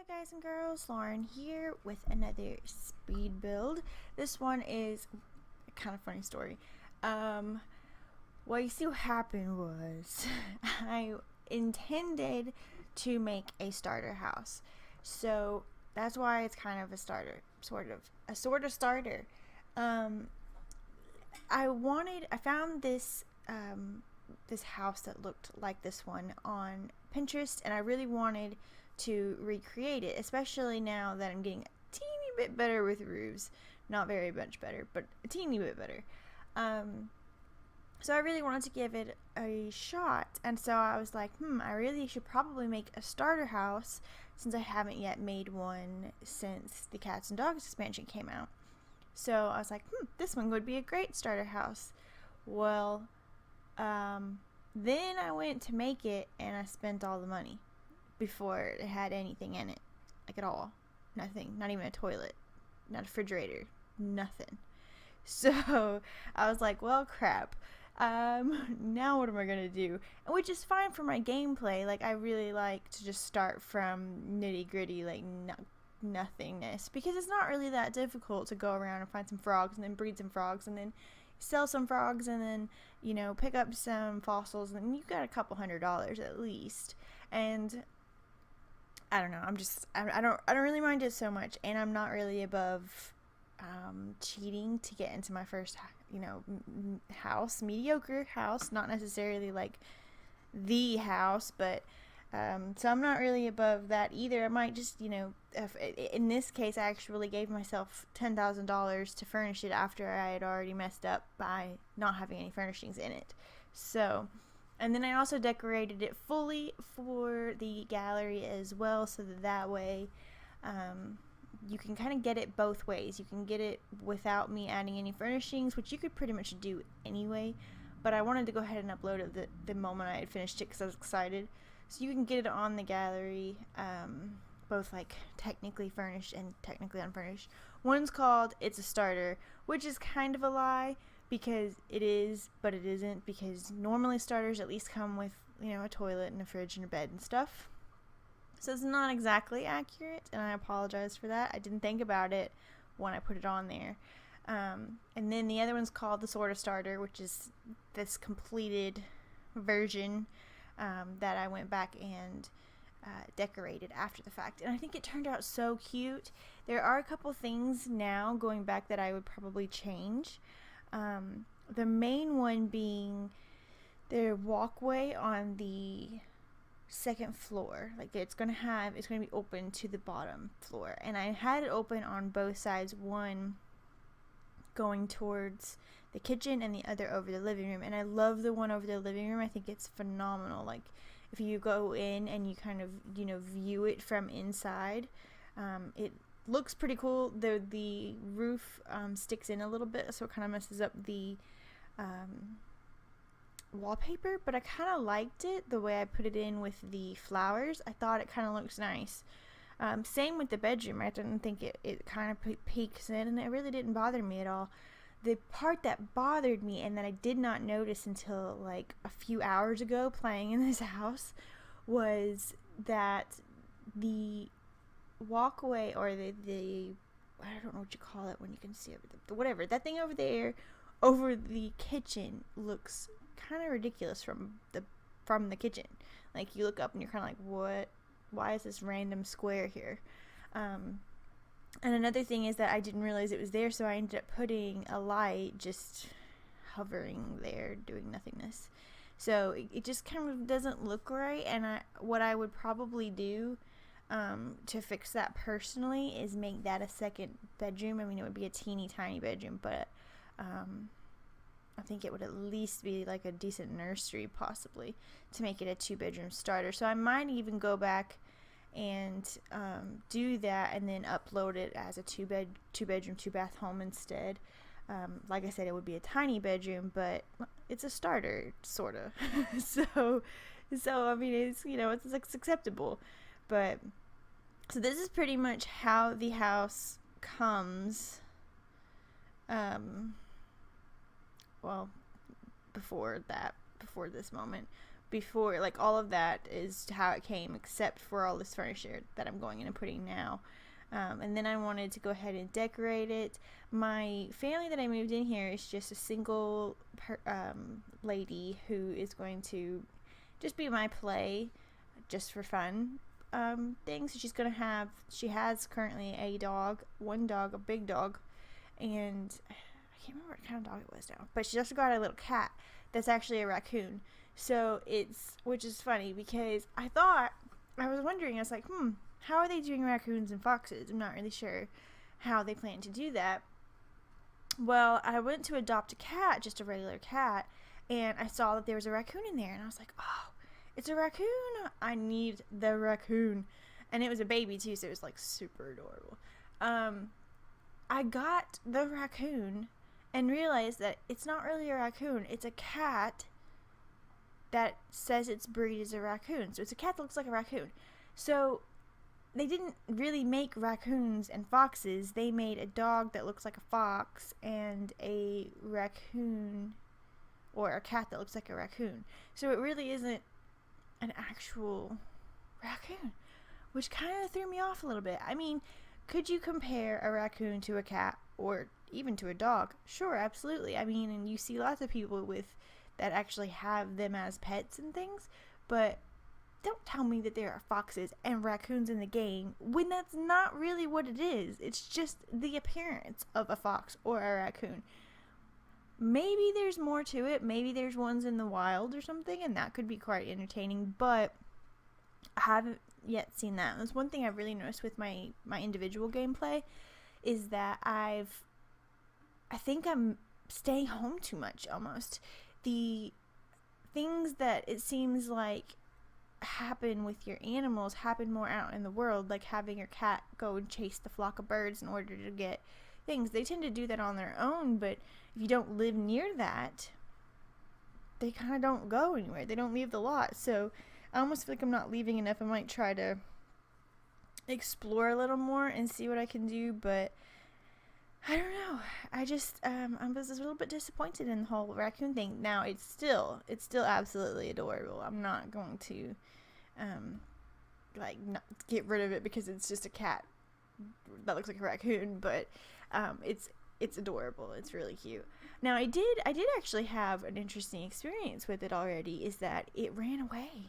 Hello guys and girls, Lauren here with another speed build. This one is a kind of funny story. Well, you see what happened was I intended to make a starter house. So that's why it's kind of a starter, sort of starter. I found this this house that looked like this one on Pinterest, and I really wanted to recreate it, especially now that I'm getting a teeny bit better with roofs. Not very much better, but a teeny bit better. So I really wanted to give it a shot, and so I was like, I really should probably make a starter house since I haven't yet made one since the Cats and Dogs expansion came out. So I was like, this one would be a great starter house. Well, then I went to make it and I spent all the money before it had anything in it, like at all. Nothing, not even a toilet, not a refrigerator, nothing. So I was like, well, crap. Now what am I gonna do? Which is fine for my gameplay. Like, I really like to just start from nitty gritty, like nothingness, because it's not really that difficult to go around and find some frogs and then breed some frogs and then sell some frogs and then, you know, pick up some fossils, and you got a couple $100 at least. And I don't know, I don't really mind it so much, and I'm not really above cheating to get into my first, house, mediocre house, not necessarily like the house, but so I'm not really above that either. I might just, in this case, I actually gave myself $10,000 to furnish it after I had already messed up by not having any furnishings in it. So, and then I also decorated it fully for the gallery as well, so that way you can kind of get it both ways. You can get it without me adding any furnishings, which you could pretty much do anyway, but I wanted to go ahead and upload it the moment I had finished it because I was excited. So you can get it on the gallery, both like technically furnished and technically unfurnished. One's called It's a Starter, which is kind of a lie because it is, but it isn't, because normally starters at least come with, a toilet and a fridge and a bed and stuff. So it's not exactly accurate, and I apologize for that. I didn't think about it when I put it on there. And then the other one's called the Sorta Starter, which is this completed version that I went back and decorated after the fact, and I think it turned out so cute. There are a couple things now going back that I would probably change. The main one being their walkway on the second floor. Like, it's gonna be open to the bottom floor, and I had it open on both sides, one going towards the kitchen and the other over the living room. And I love the one over the living room. I think it's phenomenal. Like, if you go in and you kind of view it from inside, it looks pretty cool. The roof sticks in a little bit, so it kind of messes up the wallpaper, but I kind of liked it the way I put it in with the flowers. I thought it kind of looks nice. Same with the bedroom. I didn't think it kind of peeks in, and it really didn't bother me at all. The part that bothered me and that I did not notice until like a few hours ago playing in this house was that the walkway, or the I don't know what you call it when you can see whatever, that thing over there over the kitchen looks kind of ridiculous from the kitchen. Like, you look up and you're kind of like, what? Why is this random square here? And another thing is that I didn't realize it was there, so I ended up putting a light just hovering there, doing nothingness. So it just kind of doesn't look right, and what I would probably do to fix that personally is make that a second bedroom. I mean, it would be a teeny tiny bedroom, but I think it would at least be like a decent nursery, possibly, to make it a 2-bedroom starter. So I might even go back and do that and then upload it as a 2-bedroom 2-bath home instead. Like I said, it would be a tiny bedroom, but it's a starter, sort of. so I mean, it's acceptable. But so this is pretty much how the house comes. Well, before this moment, before, like, all of that is how it came, except for all this furniture that I'm going in and putting now. And then I wanted to go ahead and decorate it. My family that I moved in here is just a single lady who is going to just be my play, just for fun things. She has currently one dog, a big dog, and I can't remember what kind of dog it was now, but she also got a little cat that's actually a raccoon. So which is funny because I was wondering, I was like, how are they doing raccoons and foxes? I'm not really sure how they plan to do that. Well, I went to adopt a cat, just a regular cat, and I saw that there was a raccoon in there, and I was like, oh, it's a raccoon. I need the raccoon. And it was a baby too, so it was like super adorable. I got the raccoon and realized that it's not really a raccoon. It's a cat that says its breed is a raccoon. So it's a cat that looks like a raccoon. So they didn't really make raccoons and foxes. They made a dog that looks like a fox and a raccoon, or a cat that looks like a raccoon. So it really isn't an actual raccoon, which kind of threw me off a little bit. I mean, could you compare a raccoon to a cat or even to a dog? Sure, absolutely. I mean, and you see lots of people that actually have them as pets and things, but don't tell me that there are foxes and raccoons in the game when that's not really what it is. It's just the appearance of a fox or a raccoon. Maybe there's more to it. Maybe there's ones in the wild or something, and that could be quite entertaining, but I haven't yet seen that. That's one thing I've really noticed with my individual gameplay, is that I think I'm staying home too much almost. The things that it seems like happen with your animals happen more out in the world, like having your cat go and chase the flock of birds in order to get things. They tend to do that on their own, but if you don't live near that, they kind of don't go anywhere. They don't leave the lot. So I almost feel like I'm not leaving enough. I might try to explore a little more and see what I can do, but I don't know. I just I was a little bit disappointed in the whole raccoon thing. Now it's still absolutely adorable. I'm not going to not get rid of it because it's just a cat that looks like a raccoon, but it's adorable. It's really cute. Now I did actually have an interesting experience with it already, is that it ran away.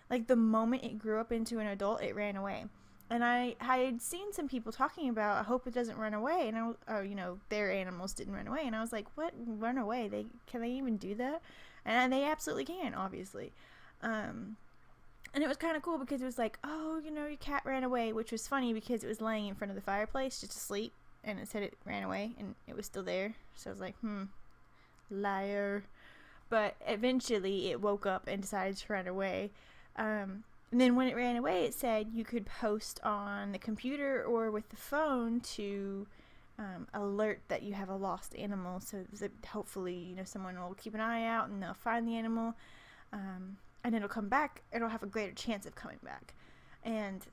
Like the moment it grew up into an adult, it ran away. And I had seen some people talking about, I hope it doesn't run away, and their animals didn't run away, and I was like, what, run away? Can they even do that? And they absolutely can, obviously. And it was kind of cool because it was like, oh, your cat ran away, which was funny because it was laying in front of the fireplace just asleep, and it said it ran away, and it was still there. So I was like, liar. But eventually it woke up and decided to run away. And then when it ran away, it said you could post on the computer or with the phone to alert that you have a lost animal. So that hopefully, someone will keep an eye out and they'll find the animal. And it'll come back. It'll have a greater chance of coming back. And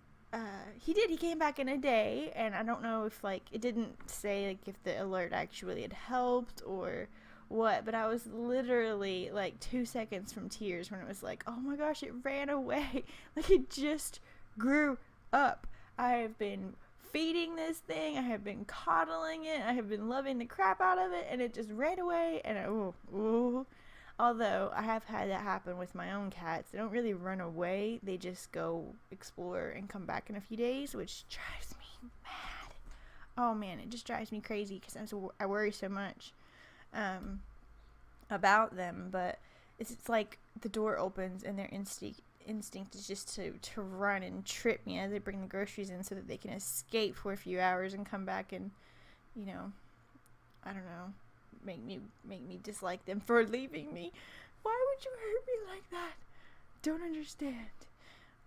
he did. He came back in a day. And I don't know if, it didn't say, if the alert actually had helped or what, but I was literally 2 seconds from tears when it was like, oh my gosh, it ran away. It just grew up. I have been feeding this thing, I have been coddling it, I have been loving the crap out of it, and it just ran away. And although I have had that happen with my own cats, they don't really run away, they just go explore and come back in a few days, which drives me mad. Oh man, it just drives me crazy because I worry so much about them. But it's like the door opens and their instinct is just to run and trip me as they bring the groceries in so that they can escape for a few hours and come back and I don't know, make me dislike them for leaving me. Why would you hurt me like that? Don't understand.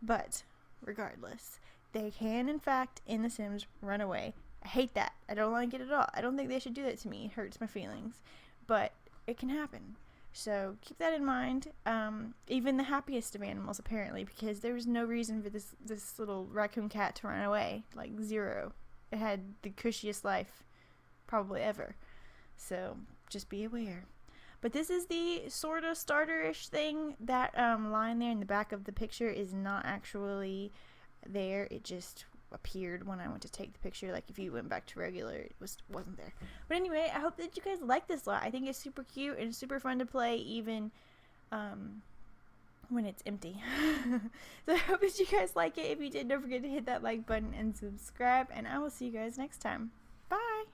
But regardless, they can in fact in The Sims run away. I hate that. I don't like it at all. I don't think they should do that to me. It hurts my feelings. But it can happen. So keep that in mind. Even the happiest of animals, apparently, because there was no reason for this little raccoon cat to run away. Zero. It had the cushiest life probably ever. So just be aware. But this is the Sorta starter-ish thing. That line there in the back of the picture is not actually there. It just appeared when I went to take the picture. Like if you went back to regular, it wasn't there. But anyway, I hope that you guys like this lot. I think it's super cute and super fun to play, even when it's empty. So I hope that you guys like it. If you did, don't forget to hit that like button and subscribe, and I will see you guys next time. Bye.